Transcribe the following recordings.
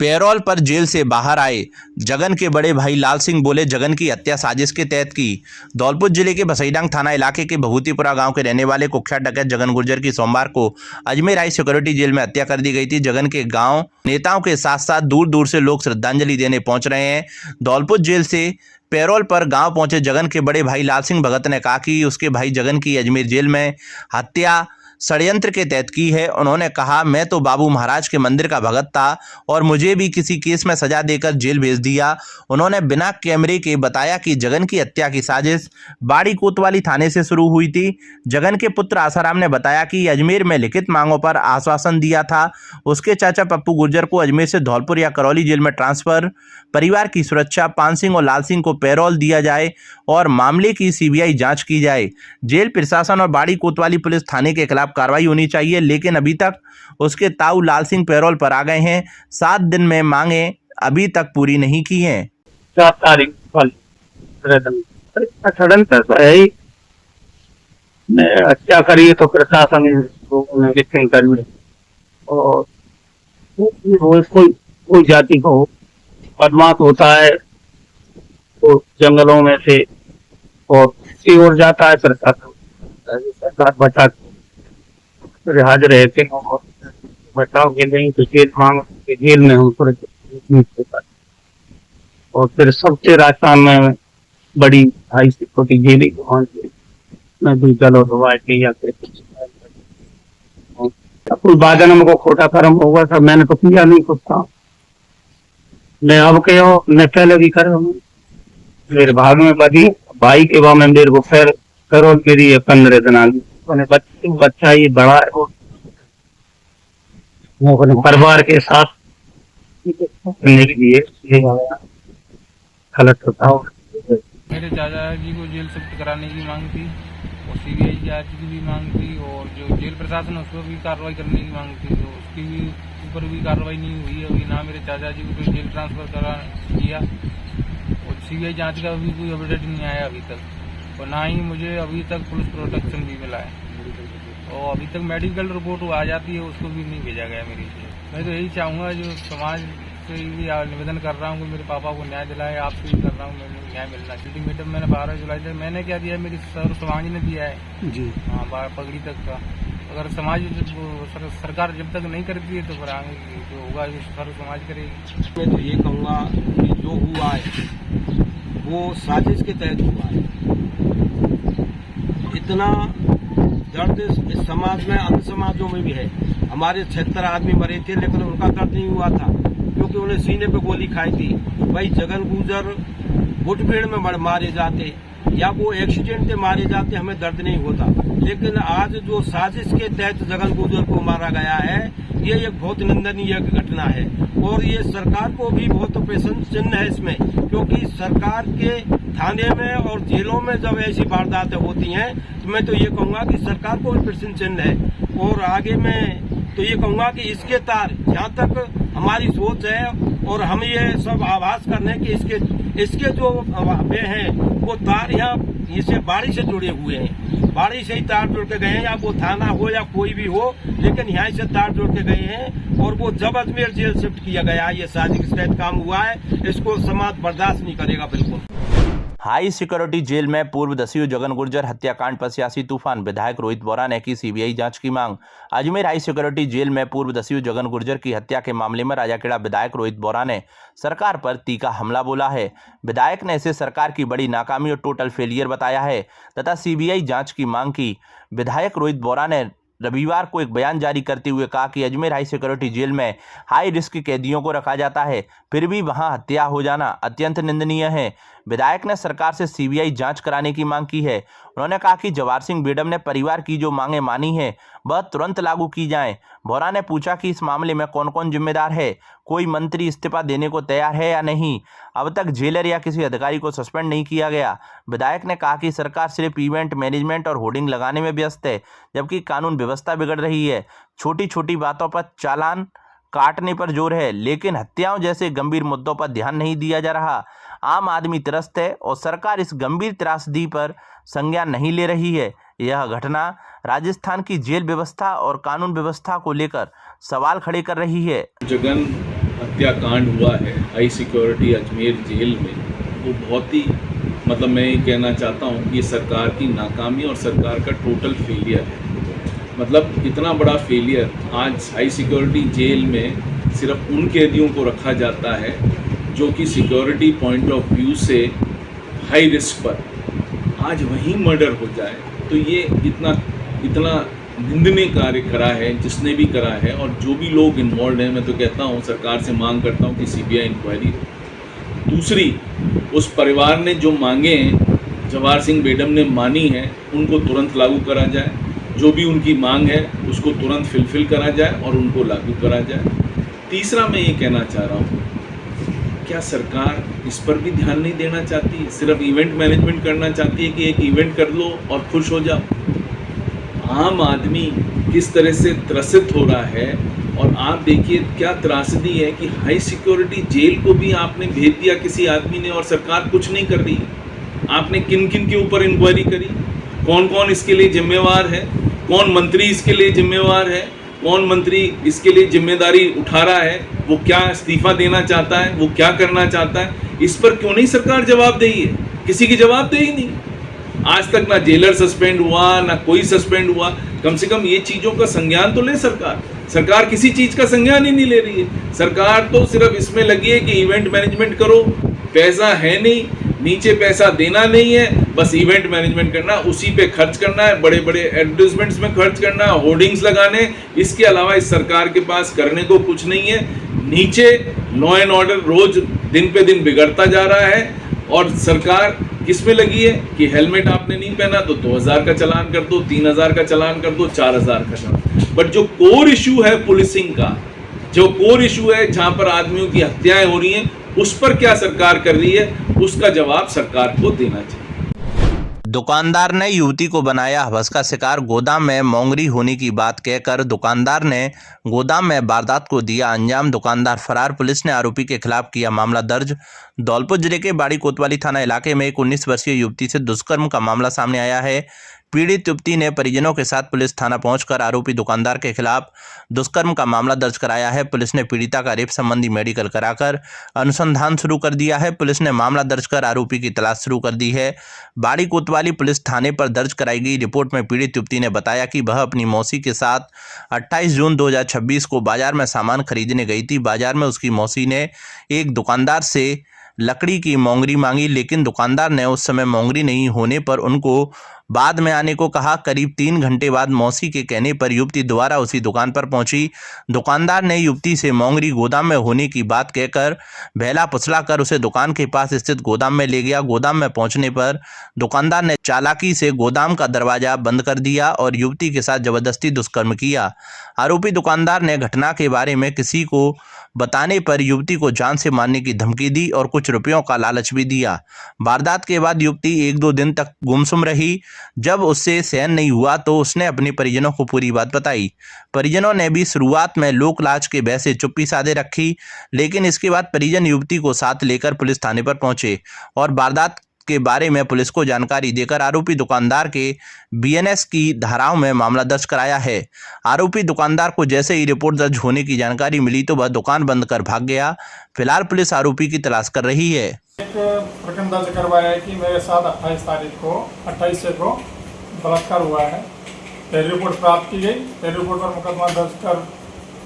Payroll पर jail से बाहर आए जगन के बड़े भाई लाल सिंह बोले जगन की हत्या साजिश के तहत की। धौलपुर जिले के बसईडांग थाना इलाके के भभूतिपुरा गांव के रहने वाले कुख्यात डकैत जगन गुर्जर की सोमवार को अजमेर हाई सिक्योरिटी जेल में हत्या कर दी गई थी। जगन के गांव नेताओं के साथ साथ दूर दूर से लोग श्रद्धांजलि देने पहुंच रहे हैं। धौलपुर जेल से पैरोल पर गांव पहुंचे जगन के बड़े भाई लाल सिंह भगत ने कहा कि उसके भाई जगन की अजमेर जेल में हत्या षड्यंत्र के तहत की है। उन्होंने कहा, मैं तो बाबू महाराज के मंदिर का भगत था और मुझे भी किसी केस में सजा देकर जेल भेज दिया। उन्होंने बिना कैमरे के बताया कि जगन की हत्या की साजिश बाड़ी कोतवाली थाने से शुरू हुई थी। जगन के पुत्र आसाराम ने बताया कि अजमेर में लिखित मांगों पर आश्वासन दिया था। उसके चाचा पप्पू गुर्जर को अजमेर से धौलपुर या करौली जेल में ट्रांसफर, परिवार की सुरक्षा, पान सिंह और लाल सिंह को पैरोल दिया जाए और मामले की सीबीआई जांच की जाए। जेल प्रशासन और बाड़ी कोतवाली पुलिस थाने के खिलाफ कार्रवाई होनी चाहिए, लेकिन अभी तक उसके ताऊ लाल सिंह पैरोल पर आ गए हैं। 7 दिन में मांगे अभी तक पूरी नहीं की हैं। 4 तारीख षडयंत्र तो है ही, हत्या करी तो प्रशासन करी और कोई जाति को बदमाश होता है तो जंगलों में से और किसी और जाता है, सरकार बचा रिहाज रहते हैं और बचाव के लिए तो जेल मांग जेल में हम और फिर सबसे राजस्थान में बड़ी हाई सिक्योरिटी जेल में भी चलो के या कुछ बादन हमको खोटा कर्म होगा सब मैंने तो किया नहीं कुछ था, मैं अब के हो मैं पहले भी कर मेरे भाग में बदी भाई के बाद में मेरे को फिर करो मेरी 15 दिन आगे बच्चा ये बड़ा है वो परिवार के साथ करने के लिए गलत होता है। मेरे चाचा जी को जेल शिफ्ट कराने की मांग थी और सीबीआई जांच की भी मांग थी और जो जेल प्रशासन है उस पर भी कार्रवाई करने की मांग थी, तो उसकी भी ऊपर भी कार्रवाई नहीं हुई है अभी। ना मेरे चाचा जी को जेल ट्रांसफर करा किया और सीबीआई जांच का भी कोई अपडेट नहीं आया अभी तक, और ना ही मुझे अभी तक पुलिस प्रोटेक्शन भी मिला है और अभी तक मेडिकल रिपोर्ट आ जाती है उसको भी नहीं भेजा गया मेरी से। मैं तो यही चाहूँगा, जो समाज से भी निवेदन कर रहा हूँ कि मेरे पापा को न्याय दिलाए, आपसे भी कर रहा हूँ मैंने न्याय मिलना। अल्टीमेटम मैंने 12 जुलाई तक मैंने क्या दिया है, मेरी समाज ने दिया है जी, हाँ पगड़ी तक का। अगर समाज सरकार जब तक नहीं करती है तो फिर आगे जो होगा सर्व समाज करेगी। मैं तो ये कहूँगा कि जो हुआ है वो साजिश के तहत हुआ है। इतना दर्द इस समाज में अन्य समाजों में भी है। हमारे 76 आदमी मरे थे लेकिन उनका दर्द नहीं हुआ था क्योंकि उन्हें सीने पे गोली खाई थी। भाई जगन गुर्जर मुठभेड़ में मारे जाते या वो एक्सीडेंट से मारे जाते हमें दर्द नहीं होता, लेकिन आज जो साजिश के तहत जगन गुर्जर को मारा गया है ये एक बहुत निंदनीय घटना है और ये सरकार को भी बहुत प्रशंसनीय चिन्ह है इसमें, क्योंकि सरकार के थाने में और जेलों में जब ऐसी वारदातें होती हैं तो मैं तो ये कहूँगा कि सरकार को भी प्रशंसनीय चिन्ह है। और आगे मैं तो ये कहूँगा कि इसके तार जहाँ तक हमारी सोच है और हम ये सब आभास करने कि इसके जो वे हैं वो तार यहाँ इसे बाड़ी से जुड़े हुए हैं, बाड़ी से ही तार जोड़ के गए हैं, या वो थाना हो या कोई भी हो, लेकिन यहाँ से तार जोड़ के गए हैं और वो जब अजमेर जेल शिफ्ट किया गया ये साजिश के तहत काम हुआ है, इसको समाज बर्दाश्त नहीं करेगा बिल्कुल। हाई सिक्योरिटी जेल में पूर्व दस्यु जगन गुर्जर हत्याकांड पर सियासी तूफान, विधायक रोहित बोरा ने की सीबीआई जांच की मांग। अजमेर हाई सिक्योरिटी जेल में पूर्व दस्यु जगन गुर्जर की हत्या के मामले में राजाखेड़ा विधायक रोहित बोरा ने सरकार पर तीखा हमला बोला है। विधायक ने इसे सरकार की बड़ी नाकामी और टोटल फेलियर बताया है तथा सीबीआई जांच की मांग की। विधायक रोहित बोरा ने रविवार को एक बयान जारी करते हुए कहा कि अजमेर हाई सिक्योरिटी जेल में हाई रिस्क कैदियों को रखा जाता है, फिर भी वहां हत्या हो जाना अत्यंत निंदनीय है। विधायक ने सरकार से सीबीआई जांच कराने की मांग की है। उन्होंने कहा कि जवाहर सिंह बेडम ने परिवार की जो मांगें मानी हैं वह तुरंत लागू की जाएं। बोरा ने पूछा कि इस मामले में कौन कौन जिम्मेदार है, कोई मंत्री इस्तीफा देने को तैयार है या नहीं। अब तक जेलर या किसी अधिकारी को सस्पेंड नहीं किया गया। विधायक ने कहा कि सरकार सिर्फ इवेंट मैनेजमेंट और होर्डिंग लगाने में व्यस्त है, जबकि कानून व्यवस्था बिगड़ रही है। छोटी छोटी बातों पर चालान काटने पर जोर है, लेकिन हत्याओं जैसे गंभीर मुद्दों पर ध्यान नहीं दिया जा रहा। आम आदमी त्रस्त है और सरकार इस गंभीर त्रासदी पर संज्ञान नहीं ले रही है। यह घटना राजस्थान की जेल व्यवस्था और कानून व्यवस्था को लेकर सवाल खड़े कर रही है। जगन हत्याकांड हुआ है हाई सिक्योरिटी अजमेर जेल में, वो बहुत ही मतलब मैं ये कहना चाहता हूँ ये सरकार की नाकामी और सरकार का टोटल फेलियर है। मतलब इतना बड़ा फेलियर, आज हाई सिक्योरिटी जेल में सिर्फ उन कैदियों को रखा जाता है जो कि सिक्योरिटी पॉइंट ऑफ व्यू से हाई रिस्क पर, आज वहीं मर्डर हो जाए तो ये इतना निंदनीय कार्य करा है जिसने भी करा है, और जो भी लोग इन्वॉल्व हैं। मैं तो कहता हूँ, सरकार से मांग करता हूँ कि सीबीआई इंक्वायरी हो। दूसरी, उस परिवार ने जो मांगे हैं, जवाहर सिंह बेडम ने मानी है, उनको तुरंत लागू करा जाए। जो भी उनकी मांग है उसको तुरंत फिलफिल करा जाए और उनको लागू करा जाए। तीसरा, मैं ये कहना चाह रहा हूँ, क्या सरकार इस पर भी ध्यान नहीं देना चाहती है? सिर्फ इवेंट मैनेजमेंट करना चाहती है कि एक इवेंट कर लो और खुश हो जाओ। आम आदमी किस तरह से त्रसित हो रहा है, और आप देखिए क्या त्रासदी है कि हाई सिक्योरिटी जेल को भी आपने भेज दिया किसी आदमी ने और सरकार कुछ नहीं कर रही है। आपने किन किन के ऊपर इंक्वायरी करी, कौन कौन इसके लिए जिम्मेवार है, कौन मंत्री इसके लिए जिम्मेवार है, कौन मंत्री इसके लिए जिम्मेदारी उठा रहा है, वो क्या इस्तीफा देना चाहता है, वो क्या करना चाहता है, इस पर क्यों नहीं सरकार जवाबदेही है? किसी की जवाबदेही नहीं। आज तक ना जेलर सस्पेंड हुआ, ना कोई सस्पेंड हुआ। कम से कम ये चीज़ों का संज्ञान तो ले सरकार। सरकार किसी चीज़ का संज्ञान ही नहीं ले रही है। सरकार तो सिर्फ इसमें लगी है कि इवेंट मैनेजमेंट करो, पैसा है नहीं, नीचे पैसा देना नहीं है, बस इवेंट मैनेजमेंट करना, उसी पे खर्च करना है, बड़े बड़े एडवर्टाइजमेंट्स में खर्च करना है, होर्डिंग्स लगाने। इसके अलावा इस सरकार के पास करने को कुछ नहीं है। नीचे लॉ एंड ऑर्डर रोज दिन पे दिन बिगड़ता जा रहा है, और सरकार किस में लगी है कि हेलमेट आपने नहीं पहना तो 2000 का चालान कर दो, 3000 का चालान कर दो, 4000 का चालान। बट जो कोर इशू है पुलिसिंग का, जो कोर इशू है जहां पर आदमियों की हत्याएं हो रही हैं, उस पर क्या सरकार कर रही है, उसका जवाब सरकार को देना चाहिए। दुकानदार ने युवती को बनाया हवस का शिकार। गोदाम में मोंगरी होने की बात कहकर दुकानदार ने गोदाम में वारदात को दिया अंजाम। दुकानदार फरार, पुलिस ने आरोपी के खिलाफ किया मामला दर्ज। धौलपुर जिले के बाड़ी कोतवाली थाना इलाके में एक 19 वर्षीय युवती से दुष्कर्म का मामला सामने आया है। पीड़ित युवती ने परिजनों के साथ पुलिस थाना पहुंचकर आरोपी दुकानदार के खिलाफ दुष्कर्म का मामला दर्ज कराया है। पुलिस ने पीड़िता का रेप संबंधी मेडिकल कराकर अनुसंधान शुरू कर दिया है। पुलिस ने मामला दर्ज कर आरोपी की तलाश शुरू कर दी है। बाड़ी कोतवाली पुलिस थाने पर दर्ज कराई गई रिपोर्ट में पीड़ित युवती ने बताया कि वह अपनी मौसी के साथ 28 जून 2026 को बाजार में सामान खरीदने गई थी। बाजार में उसकी मौसी ने एक दुकानदार से लकड़ी की मोंगरी मांगी, लेकिन दुकानदार ने उस समय मोंगरी नहीं होने पर उनको बाद में आने को कहा। करीब 3 घंटे बाद मौसी के कहने पर युवती दोबारा उसी दुकान पर पहुंची। दुकानदार ने युवती से मोंगरी गोदाम में होने की बात कहकर बहला फुसला कर उसे दुकान के पास स्थित गोदाम में ले गया। गोदाम में पहुंचने पर दुकानदार ने चालाकी से गोदाम का दरवाजा बंद कर दिया और युवती के साथ जबरदस्ती दुष्कर्म किया। आरोपी दुकानदार ने घटना के बारे में किसी को बताने पर युवती को जान से मारने की धमकी दी और कुछ रुपयों का लालच भी दिया। वारदात के बाद युवती 1-2 दिन तक गुमसुम रही। जब उससे सहन नहीं हुआ तो उसने अपने परिजनों को पूरी बात बताई। परिजनों ने भी शुरुआत में लोक लाज के भय से चुप्पी साधे रखी, लेकिन इसके बाद परिजन युवती को साथ लेकर पुलिस थाने पर पहुंचे और वारदात के बारे में पुलिस को जानकारी देकर आरोपी दुकानदार के बीएनएस की धाराओं में मामला दर्ज कराया है। आरोपी दुकानदार को जैसे ही रिपोर्ट दर्ज होने की जानकारी मिली तो वह दुकान बंद कर भाग गया। फिलहाल पुलिस आरोपी की तलाश कर रही है। एक प्रकरण दर्ज करवाया है कि मेरे साथ 28 से को बलात्कार हुआ है। पहली रिपोर्ट प्राप्त की गई। पहली रिपोर्ट पर मुकदमा दर्ज कर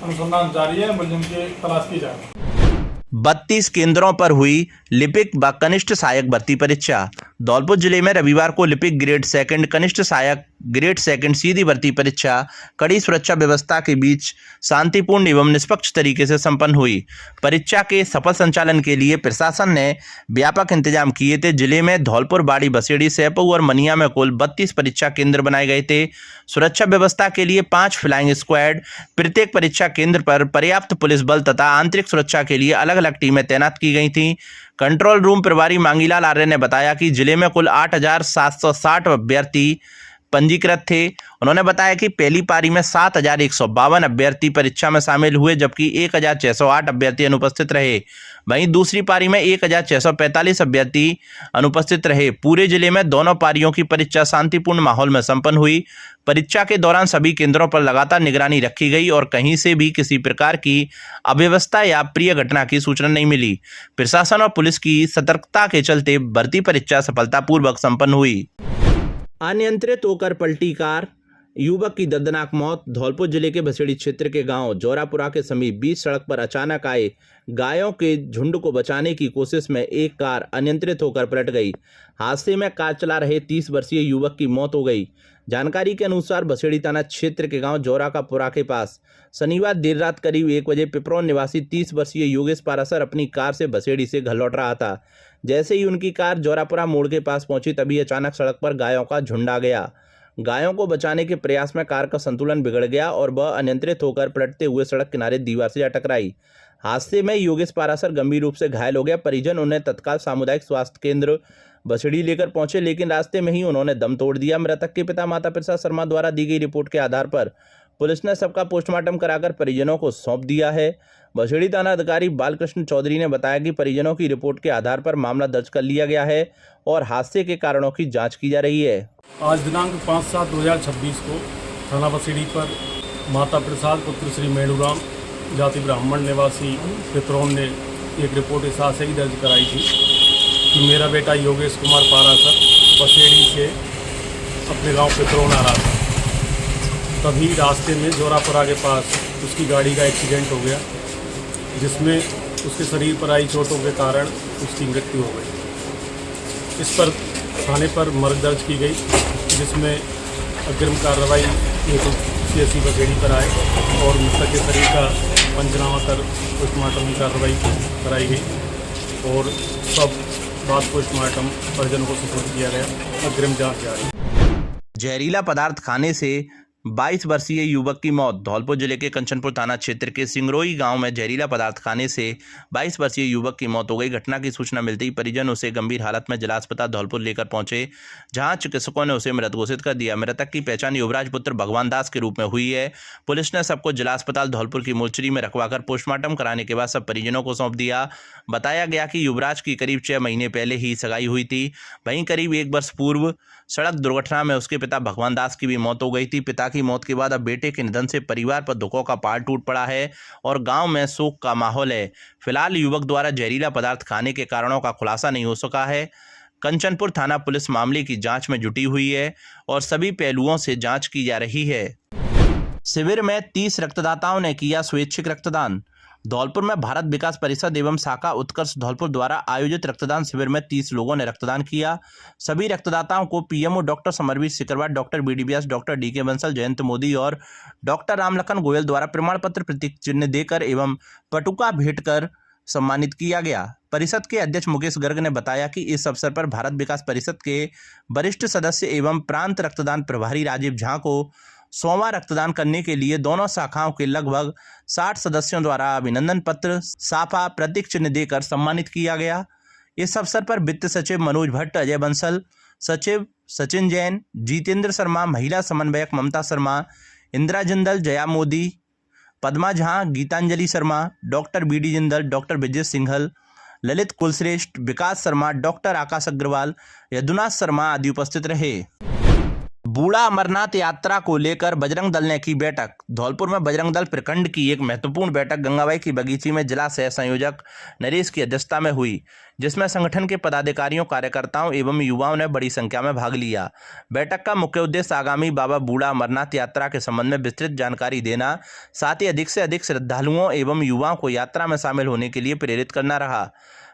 अनुसंधान जारी है। मुलजिम की तलाश की जा रही है। 32 केंद्रों पर हुई लिपिक व कनिष्ठ सहायक भर्ती परीक्षा। धौलपुर जिले में रविवार को लिपिक ग्रेड सेकंड, कनिष्ठ सहायक ग्रेड सेकंड सीधी भर्ती परीक्षा कड़ी सुरक्षा व्यवस्था के बीच शांतिपूर्ण एवं निष्पक्ष तरीके से संपन्न हुई। परीक्षा के सफल संचालन के लिए प्रशासन ने व्यापक इंतजाम किए थे। जिले में धौलपुर, बाड़ी, बसेड़ी, सैपऊ और मनिया में कुल 32 परीक्षा केंद्र बनाए गए थे। सुरक्षा व्यवस्था के लिए 5 फ्लाइंग स्क्वाड, प्रत्येक परीक्षा केंद्र पर पर्याप्त पुलिस बल तथा आंतरिक सुरक्षा के लिए अलग अलग टीमें तैनात की गई थीं। कंट्रोल रूम प्रभारी मांगीलाल आर्य ने बताया कि जिले में कुल 8760 अभ्यर्थी पंजीकृत थे। उन्होंने बताया कि पहली पारी में 7,152 अभ्यर्थी परीक्षा में शामिल हुए, जबकि 1,608 अभ्यर्थी अनुपस्थित रहे। वहीं दूसरी पारी में 1,645 अभ्यर्थी अनुपस्थित रहे। पूरे जिले में दोनों पारियों की परीक्षा शांतिपूर्ण माहौल में संपन्न हुई। परीक्षा के दौरान सभी केंद्रों पर लगातार निगरानी रखी गई और कहीं से भी किसी प्रकार की अव्यवस्था या अप्रिय घटना की सूचना नहीं मिली। प्रशासन और पुलिस की सतर्कता के चलते भर्ती परीक्षा सफलतापूर्वक संपन्न हुई। अनियंत्रित होकर पलटी कार, युवक की दर्दनाक मौत। धौलपुर जिले के बसेड़ी क्षेत्र के गांव जोरापुरा के समीप बीच सड़क पर अचानक आए गायों के झुंड को बचाने की कोशिश में एक कार अनियंत्रित होकर पलट गई। हादसे में कार चला रहे 30 वर्षीय युवक की मौत हो गई। जानकारी के अनुसार बसेड़ी थाना क्षेत्र के गांव जोरापुरा के पास शनिवार देर रात करीब 1 बजे पिपरौन निवासी 30 वर्षीय योगेश पारासर अपनी कार से बसेड़ी से घर लौट रहा था। जैसे ही उनकी कार जोरापुरा मोड़ के पास पहुंची, तभी अचानक सड़क पर गायों का झुंड आ गया। गायों को बचाने के प्रयास में कार का संतुलन बिगड़ गया और वह अनियंत्रित होकर पलटते हुए सड़क किनारे दीवार से जा टकराई। हादसे में योगेश पारासर गंभीर रूप से घायल हो गया। परिजन उन्हें तत्काल सामुदायिक स्वास्थ्य केंद्र बसेड़ी लेकर पहुंचे, लेकिन रास्ते में ही उन्होंने दम तोड़ दिया। मृतक के पिता माता प्रसाद शर्मा द्वारा दी गई रिपोर्ट के आधार पर पुलिस ने सबका पोस्टमार्टम कराकर परिजनों को सौंप दिया है। बसेड़ी थाना अधिकारी बालकृष्ण चौधरी ने बताया कि परिजनों की रिपोर्ट के आधार पर मामला दर्ज कर लिया गया है और हादसे के कारणों की जांच की जा रही है। आज दिनांक 5/7/2026 को थाना बसेड़ी पर माता प्रसाद पुत्र श्री मेणुराम जाति ब्राह्मण निवासी पिपरौन ने एक रिपोर्ट इस आशय की दर्ज कराई थी कि मेरा बेटा योगेश कुमार पारासर बसेड़ी से अपने गांव पिपरौन आ रहा था। तभी रास्ते में जोरापुरा के पास उसकी गाड़ी का एक्सीडेंट हो गया, जिसमें उसके शरीर पर आई चोटों के कारण उसकी मृत्यु हो गई। इस पर थाने पर मर्ग दर्ज की गई, जिसमें अग्रिम कार्रवाई CSC बसेड़ी पर आए और मृतक के शरीर का पंचनामा कर पोस्टमार्टम की कार्रवाई कराई गई और सब बाद पोस्टमार्टम परिजनों को सुपुर्द किया गया। अग्रिम जांच जारी। जहरीला पदार्थ खाने से 22 वर्षीय युवक की मौत। धौलपुर जिले के कंचनपुर थाना क्षेत्र के सिंगरोई गांव में जहरीला पदार्थ खाने से 22 वर्षीय युवक की मौत हो गई। घटना की सूचना मिलते ही परिजन उसे गंभीर हालत में जिला अस्पताल धौलपुर लेकर पहुंचे, जहां चिकित्सकों ने उसे मृत घोषित कर दिया। मृतक की पहचान युवराज पुत्र भगवान दास के रूप में हुई है। पुलिस ने सबको जिला अस्पताल धौलपुर की मोर्चरी में रखवाकर पोस्टमार्टम कराने के बाद सब परिजनों को सौंप दिया। बताया गया कि युवराज की करीब 6 महीने पहले ही सगाई हुई थी। वहीं करीब 1 वर्ष पूर्व सड़क दुर्घटना में उसके पिता भगवान दास की भी मौत हो गई थी। पिता की मौत के बाद अब बेटे के निधन से परिवार पर दुखों का पहाड़ टूट पड़ा है और गांव में शोक का माहौल है। फिलहाल युवक द्वारा जहरीला पदार्थ खाने के कारणों का खुलासा नहीं हो सका है। कंचनपुर थाना पुलिस मामले की जांच में जुटी हुई है और सभी पहलुओं से जांच की जा रही है। शिविर में 30 रक्तदाताओं ने किया स्वैच्छिक रक्तदान। धौलपुर में भारत विकास परिषद एवं शाखा उत्कर्ष धौलपुर द्वारा आयोजित रक्तदान शिविर में 30 लोगों ने रक्तदान किया। सभी रक्तदाताओं को PMO doctor Samarveer Sikarwar, doctor BD व्यास, डॉक्टर DK बंसल, जयंत मोदी और डॉक्टर रामलखन गोयल द्वारा प्रमाण पत्र, प्रतीक चिन्ह देकर एवं पटुका भेंट कर सम्मानित किया गया। परिषद के अध्यक्ष मुकेश गर्ग ने बताया कि इस अवसर पर भारत विकास परिषद के वरिष्ठ सदस्य एवं प्रांत रक्तदान प्रभारी राजीव झा को 100वां रक्तदान करने के लिए दोनों शाखाओं के लगभग 60 सदस्यों द्वारा अभिनंदन पत्र, साफा, प्रतीक चिन्ह देकर सम्मानित किया गया। इस अवसर पर वित्त सचिव मनोज भट्ट, अजय बंसल, सचिव सचिन जैन, जितेंद्र शर्मा, महिला समन्वयक Mamta Sharma, Indira Jindal, Jaya Modi, Padma Jha, Geetanjali Sharma, doctor BD Jindal, doctor Vijay Singhal, Lalit Kulshreshtha, Vikas Sharma, doctor Akash Agarwal, Yadunath Sharma आदि उपस्थित रहे। बूढ़ा अमरनाथ यात्रा को लेकर बजरंग दल ने की बैठक। धौलपुर में बजरंग दल प्रखंड की एक महत्वपूर्ण बैठक गंगाबाई की बगीची में जिला सह संयोजक नरेश की अध्यक्षता में हुई, जिसमें संगठन के पदाधिकारियों, कार्यकर्ताओं एवं युवाओं ने बड़ी संख्या में भाग लिया। बैठक का मुख्य उद्देश्य आगामी बाबा बूढ़ा अमरनाथ यात्रा के संबंध में विस्तृत जानकारी देना, साथ ही अधिक से अधिक श्रद्धालुओं एवं युवाओं को यात्रा में शामिल होने के लिए प्रेरित करना रहा।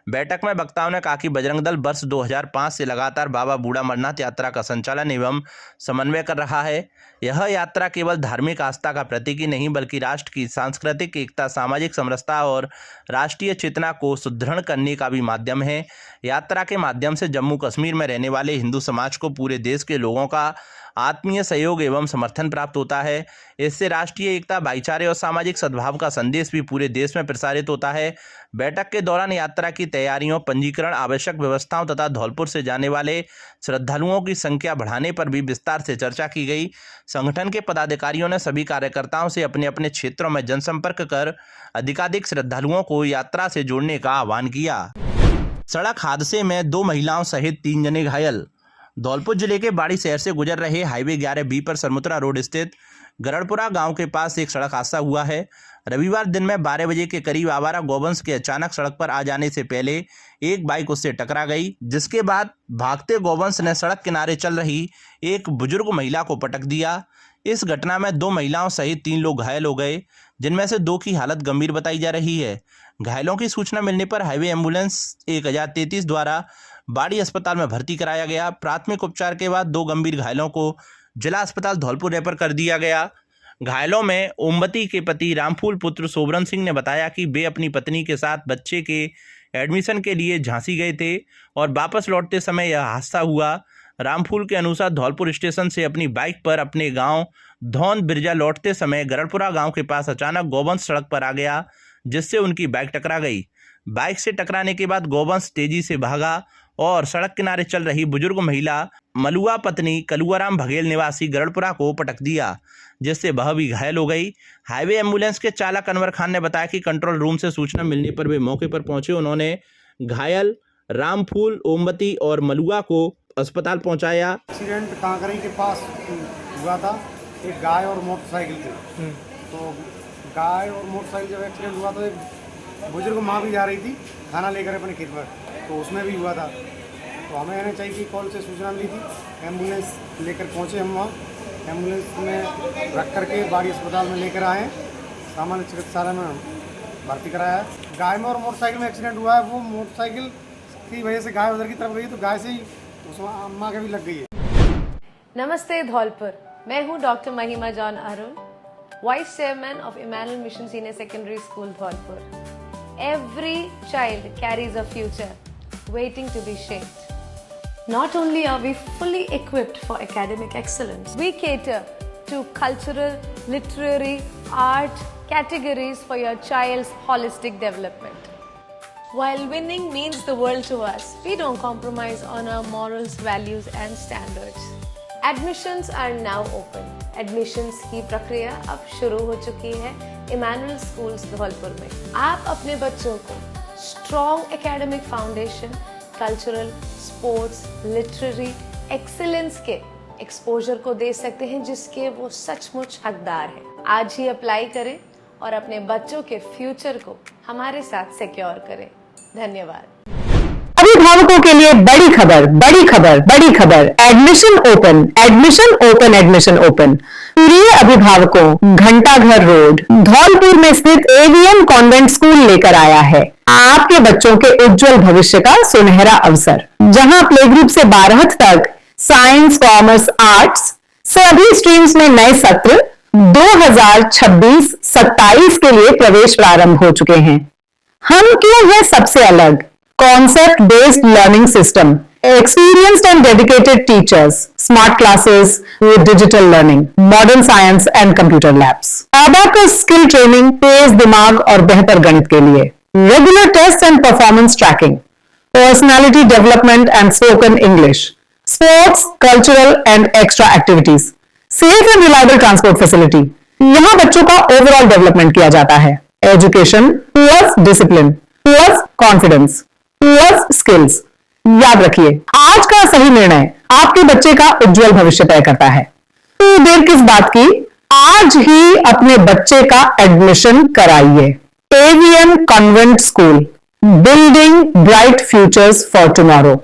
बैठक में वक्ताओं ने कहा कि बजरंग दल वर्ष 2005 से लगातार बाबा बूढ़ा अमरनाथ यात्रा का संचालन एवं समन्वय कर रहा है। यह यात्रा केवल धार्मिक आस्था का प्रतीक ही नहीं, बल्कि राष्ट्र की सांस्कृतिक एकता, सामाजिक समरसता और राष्ट्रीय चेतना को सुदृढ़ करने का भी माध्यम है। यात्रा के माध्यम से जम्मू कश्मीर में रहने वाले हिंदू समाज को पूरे देश के लोगों का आत्मीय सहयोग एवं समर्थन प्राप्त होता है। इससे राष्ट्रीय एकता, भाईचारे और सामाजिक सद्भाव का संदेश भी पूरे देश में प्रसारित होता है। बैठक के दौरान यात्रा की तैयारियों, पंजीकरण, आवश्यक व्यवस्थाओं तथा धौलपुर से जाने वाले श्रद्धालुओं की संख्या बढ़ाने पर भी विस्तार से चर्चा की गई। संगठन के पदाधिकारियों ने सभी कार्यकर्ताओं से अपने अपने क्षेत्रों में जनसंपर्क कर अधिकाधिक श्रद्धालुओं को यात्रा से जोड़ने का आह्वान किया। सड़क हादसे में 2 महिलाओं सहित 3 जने घायल। धौलपुर जिले के बाड़ी शहर से गुजर रहे हाईवे 11B पर सरमुत्रा रोड स्थित गरड़पुरा गांव के पास एक सड़क हादसा हुआ है। रविवार दिन में 12 बजे के करीब आवारा गौवंश के अचानक सड़क पर आ जाने से पहले एक बाइक उससे टकरा गई, जिसके बाद भागते गौवंश ने सड़क किनारे चल रही एक बुजुर्ग महिला को पटक दिया। इस घटना में 2 महिलाओं सहित 3 लोग घायल हो गए, जिनमें से 2 की हालत गंभीर बताई जा रही है। घायलों की सूचना मिलने पर हाईवे एम्बुलेंस 1033 द्वारा बाड़ी अस्पताल में भर्ती कराया गया। प्राथमिक उपचार के बाद 2 गंभीर घायलों को जिला अस्पताल धौलपुर रेफर कर दिया गया। घायलों में ओमवती के पति रामफूल पुत्र सोबरन सिंह ने बताया कि वे अपनी पत्नी के साथ बच्चे के एडमिशन के लिए झांसी गए थे और वापस लौटते समय यह हादसा हुआ। रामफूल के अनुसार धौलपुर स्टेशन से अपनी बाइक पर अपने गांव धौन बिरजा लौटते समय गरड़पुरा गांव के पास अचानक गौवंश सड़क पर आ गया, जिससे उनकी बाइक टकरा गई। बाइक से टकराने के बाद गौवंश तेजी से भागा और सड़क किनारे चल रही बुजुर्ग महिला मलुआ पत्नी कलुआराम बघेल निवासी गरड़पुरा को पटक दिया, जिससे वह भी घायल हो गई। हाईवे एम्बुलेंस के चालक अनवर खान ने बताया कि कंट्रोल रूम से सूचना मिलने पर वे मौके पर पहुंचे। उन्होंने घायल रामफूल, ओमवती और मलुआ को अस्पताल पहुंचाया। एक्सीडेंट कांकरी के पास हुआ था, एक गाय और मोटरसाइकिल से। तो गाय और मोटरसाइकिल जब एक्सीडेंट हुआ तो एक बुजुर्ग माँ भी जा रही थी खाना लेकर अपने खेत पर, तो उसमें भी हुआ था। तो हमें NHI की कॉल से सूचना मिली थी, एम्बुलेंस लेकर पहुँचे हम वहाँ। एम्बुलेंस में रख करके बाड़ी अस्पताल में लेकर आए, सामान्य चिकित्सालय में भर्ती कराया। गाय में और मोटरसाइकिल में एक्सीडेंट हुआ है, वो मोटरसाइकिल की वजह से गाय उधर की तरफ गई तो गाय से ही उसमें अम्मा के भी लग गई है। नमस्ते धौलपुर, मैं हूँ doctor Mahima John Arun, vice chairman of Emmanuel mission senior secondary school Dholpur. Every child carries a future waiting to be shaped. Not only are we fully equipped for academic excellence, we cater to cultural, literary, art categories for your child's holistic development. While winning means the world to us, we don't compromise on our morals, values and standards. Admissions are now open. Admissions की प्रक्रिया अब शुरू हो चुकी है Emmanuel schools Dholpur में। आप अपने बच्चों को strong academic foundation, cultural, sports, literary excellence के एक्सपोजर को दे सकते हैं, जिसके वो सचमुच हकदार हैं। आज ही अप्लाई करें और अपने बच्चों के फ्यूचर को हमारे साथ सिक्योर करें। धन्यवाद। अभिभावकों के लिए बड़ी खबर, बड़ी खबर, बड़ी खबर। Admission open, admission open, admission open. प्रिय अभिभावकों, घंटाघर रोड धौलपुर में स्थित AVM कॉन्वेंट स्कूल लेकर आया है आपके बच्चों के उज्जवल भविष्य का सुनहरा अवसर, जहां प्ले ग्रुप से 12th तक साइंस, कॉमर्स, आर्ट्स सभी स्ट्रीम्स में नए सत्र 2026-27 के लिए प्रवेश प्रारंभ हो चुके हैं। हम क्यों हैं सबसे अलग? Concept based learning system, experienced and dedicated teachers, smart classes with digital learning, modern science and computer labs, abacus skill training, तेज दिमाग और बेहतर गणित के लिए, regular tests and performance tracking, personality development and spoken English, sports, cultural and extra activities, safe and reliable transport facility। यहाँ बच्चों का overall development किया जाता है। Education plus discipline plus confidence plus skills. याद रखिए, आज का सही निर्णय आपके बच्चे का उज्जवल भविष्य तय करता है। तो देर किस बात की, आज ही अपने बच्चे का एडमिशन कराइए। AVM convent school, building bright futures for tomorrow.